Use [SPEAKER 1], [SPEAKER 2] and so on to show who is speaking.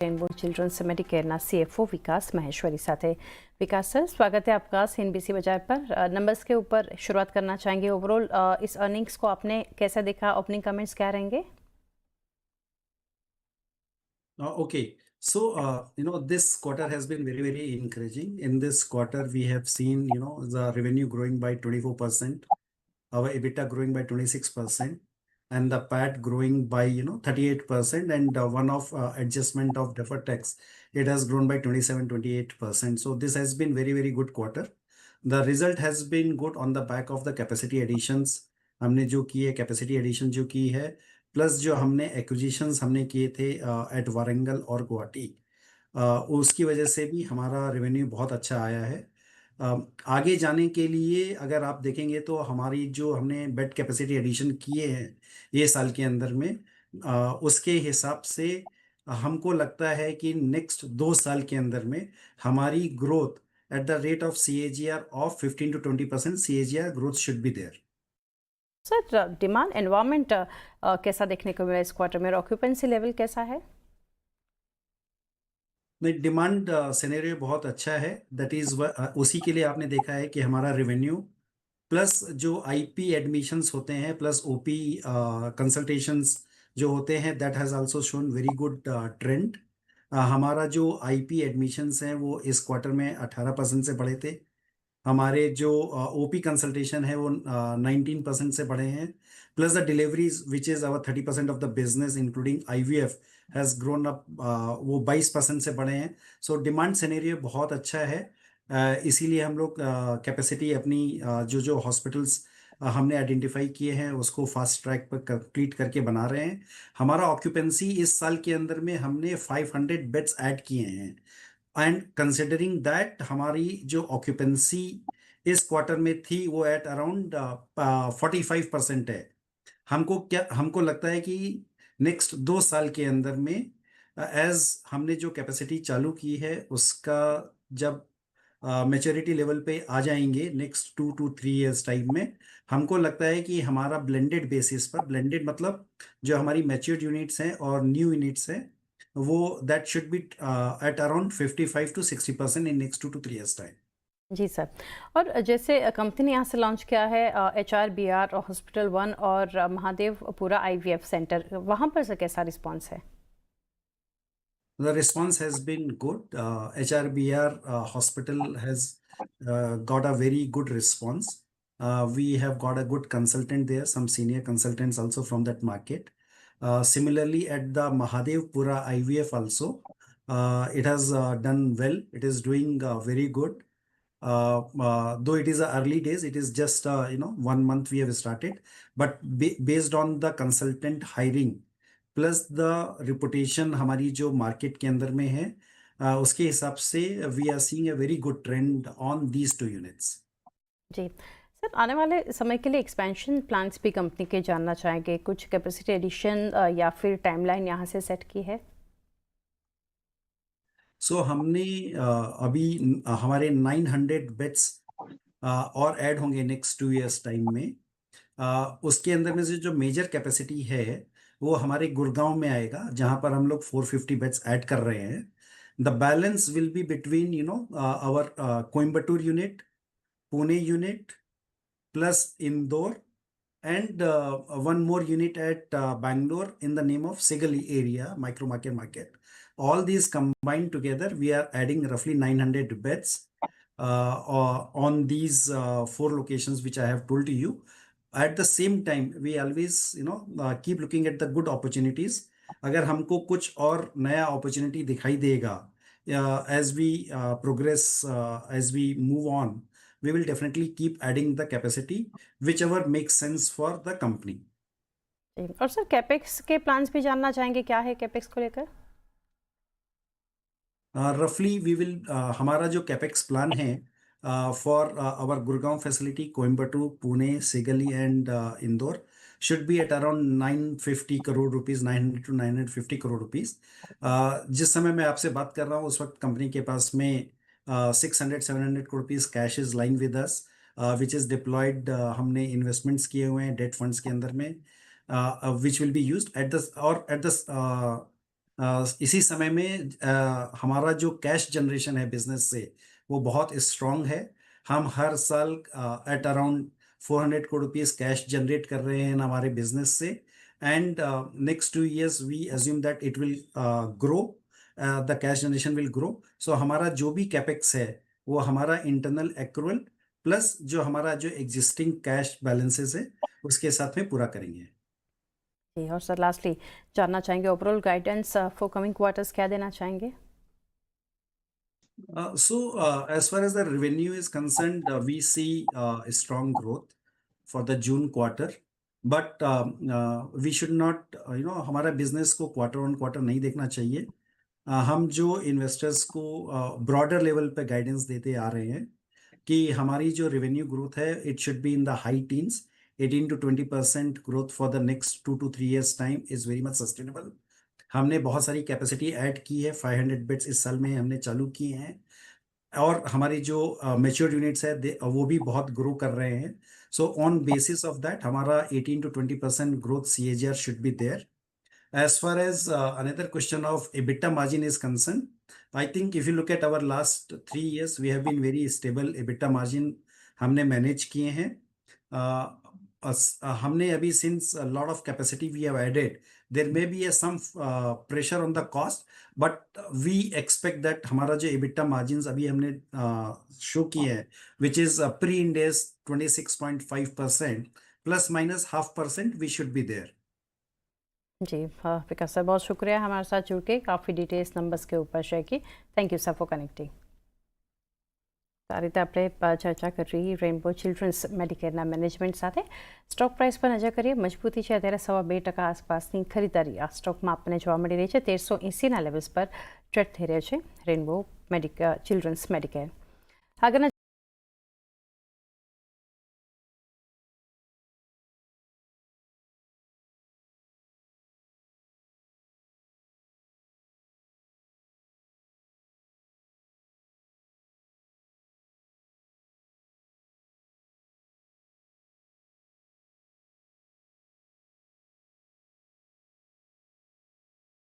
[SPEAKER 1] Rainbow children's मेडिकेयરના CFO विकास महेश्वरी साथे। विकास sir, स्वागत है आपका सीएनबीसी बाजार पर। नंबर्स के ऊपर शुरुआत करना चाहेंगे। ओवरऑल इस अर्निंग्स को आपने कैसा देखा? ओपनिंग कमेंट्स क्या रहेंगे?
[SPEAKER 2] Okay. This quarter has been very, very encouraging. In this quarter, we have seen, the revenue growing by 24%, our EBITDA growing by 26%, and the PAT growing by, 38%, and one-off adjustment of deferred tax, it has grown by 27-28%. So this has been very, very good quarter. The result has been good on the back of the capacity additions. हमने जो की है capacity addition जो की है, plus जो हमने acquisitions हमने किए थे एट वारंगल और गुवाहाटी, उसकी वजह से भी हमारा रेवेन्यू बहुत अच्छा आया है। आगे जाने के लिए अगर आप देखेंगे तो हमारी जो हमने बेड कैपेसिटी एडिशन किए हैं ये साल के अंदर में, उसके हिसाब से हमको लगता है कि नेक्स्ट 2 साल के अंदर में हमारी growth at the rate of CAGR of 15 to 20% CAGR growth should be there.
[SPEAKER 1] Sir, demand environment कैसा देखने को मिला इस क्वार्टर में? ऑक्यूपेंसी लेवल कैसा है?
[SPEAKER 2] नहीं, डिमांड सिनेरियो बहुत अच्छा है। दैट इज उसी के लिए आपने देखा है कि हमारा रेवेन्यू प्लस जो IP एडमिशंस होते हैं प्लस OP कंसल्टेशंस जो होते हैं, that has also shown very good trend. हमारा जो IP एडमिशंस हैं वो इस क्वार्टर में 18% से बढ़े थे। हमारे जो OP कंसल्टेशन है वो 19% से बढ़े हैं। Plus the deliveries which is our 30% of the business including IVF has grown up, वो 22% से बढ़े हैं। सो डिमांड सिनेरियो बहुत अच्छा है। इसीलिए हम लोग कैपेसिटी अपनी जो जो हॉस्पिटल्स हमने आइडेंटिफाई किए हैं उसको फास्ट ट्रैक पर कंप्लीट करके बना रहे हैं। हमारा ऑक्यूपेंसी इस साल के अंदर में हमने 500 बेड्स ऐड किए हैं, एंड कंसिडरिंग दैट हमारी जो ऑक्यूपेंसी इस क्वार्टर में थी वो एट अराउंड 45% है। हमको लगता है कि नेक्स्ट 2 साल के अंदर में एज हमने जो कैपेसिटी चालू की है उसका जब मेच्योरिटी लेवल पे आ जाएंगे नेक्स्ट 2 to 3 years टाइम में, हमको लगता है कि हमारा ब्लेंडेड बेसिस पर, ब्लेंडेड मतलब जो हमारी मैच्योर्ड यूनिट्स हैं और न्यू यूनिट्स हैं, वो that should be at around 55 to 60% in next 2 to 3 years time.
[SPEAKER 1] जी सर। और जैसे कंपनी ने यहाँ से लॉन्च किया है HRBR और हॉस्पिटल 1 और महादेवपुरा IVF सेंटर, वहाँ पर से कैसा रिस्पॉन्स है?
[SPEAKER 2] The response has been good. HRBR hospital has got a very good response. We have got a good consultant there, some senior consultants also from that market. Similarly, at the Mahadevpura IVF also, it has done well. It is doing very good. Though it is early days, it is just 1 month we have started, but based on the consultant hiring plus the reputation हमारी जो market के अंदर में है, उसके हिसाब से we are seeing a very good trend on these 2 units.
[SPEAKER 1] जी सर, आने वाले समय के लिए एक्सपेंशन प्लान्स भी कंपनी के जानना चाहेंगे। कुछ कैपेसिटी एडिशन या फिर टाइमलाइन यहाँ से सेट की है?
[SPEAKER 2] सो हमने अभी हमारे 900 बेड्स और ऐड होंगे नेक्स्ट 2 years टाइम में। उसके अंदर में से जो मेजर कैपेसिटी है वो हमारे गुड़गांव में आएगा, जहां पर हम लोग 450 बेड्स ऐड कर रहे हैं। The balance will be between our Coimbatore unit, Pune unit, plus Indore, and one more unit at Bangalore in the name of Sigali area micro market. All these combined together, we are adding roughly 900 beds on these 4 locations which I have told to you. At the same time, we always keep looking at the good opportunities. अगर हमको कुछ और नया opportunity दिखाई देगा as we progress, as we move on, we will definitely keep adding the capacity whichever makes sense for the company.
[SPEAKER 1] और sir, capex के plans भी जानना चाहेंगे, क्या है कैपेक्स को लेकर?
[SPEAKER 2] रफली वी विल, हमारा जो कैपेक्स प्लान है for our Gurgaon facility, Coimbatore, Pune, सिगली and Indore should be at around 950 crore rupees, 900 to 950 crore rupees. जिस समय मैं आपसे बात कर रहा हूँ उस वक्त कंपनी के पास में 600-700 crore rupees cash is lying with us, which is deployed. हमने इन्वेस्टमेंट्स किए हुए हैं डेट फंड्स के अंदर में, which will be used at the इसी समय में हमारा जो कैश जनरेशन है बिजनेस से वो बहुत स्ट्रांग है। हम हर साल at around 400 crore rupees cash generate कर रहे हैं हमारे बिजनेस से। And next 2 years we assume that it will grow, the cash generation will grow. So हमारा जो भी कैपेक्स है वो हमारा इंटरनल एक्रूअल प्लस जो हमारा जो एग्जिस्टिंग कैश बैलेंसेस है उसके साथ में पूरा करेंगे।
[SPEAKER 1] जी, और सर लास्टली जानना चाहेंगे overall guidance for coming quarters क्या देना चाहेंगे?
[SPEAKER 2] As far as the revenue is concerned, we see a strong growth for the June quarter, but we should not, हमारा बिजनेस को क्वार्टर ऑन क्वार्टर नहीं देखना चाहिए। हम जो इन्वेस्टर्स को ब्रॉडर लेवल पे गाइडेंस देते आ रहे हैं कि हमारी जो रेवेन्यू ग्रोथ है it should be in the high teens, 18 to 20% growth for the next 2 to 3 years time is very much sustainable. हमने बहुत सारी कैपेसिटी ऐड की है, 500 बेड्स इस साल में हमने चालू किए हैं, और हमारी जो मैच्योर यूनिट्स है वो भी बहुत ग्रो कर रहे हैं। So on basis of that हमारा 18 to 20% growth CAGR should be there. As far as another question of EBITDA margin is concerned, I think if you look at our last 3 years, we have been very stable EBITDA margin हमने manage किए हैं। हमने अभी since a lot of capacity we have added, there may be some pressure on the cost, but we expect that हमारा जो EBITDA margins अभी हमने show किए हैं, which is pre-Ind AS 26.5%, plus minus 0.5% we should be there.
[SPEAKER 1] जी, Vikas sir बहुत शुक्रिया हमारे साथ जुड़ के काफ़ी डिटेल्स नंबर्स के ऊपर शेयर की। Thank you sir for connecting. આ રીતે આપણે ચર્ચા કરી રેઇનબો ચિલ્ડ્રન્સ મેડિકેરના મેનેજમેન્ટ સાથે સ્ટોક પ્રાઇસ પર નજર કરીએ। મજબૂતી છે, અત્યારે 2.25% આસપાસની ખરીદારી આ સ્ટોકમાં આપણને જોવા મળી રહી છે। 1380ના લેવલ્સ પર ટ્રેડ થઈ રહ્યો છે રેઇનબો ચિલ્ડ્રન્સ મેડિકેર। આગળના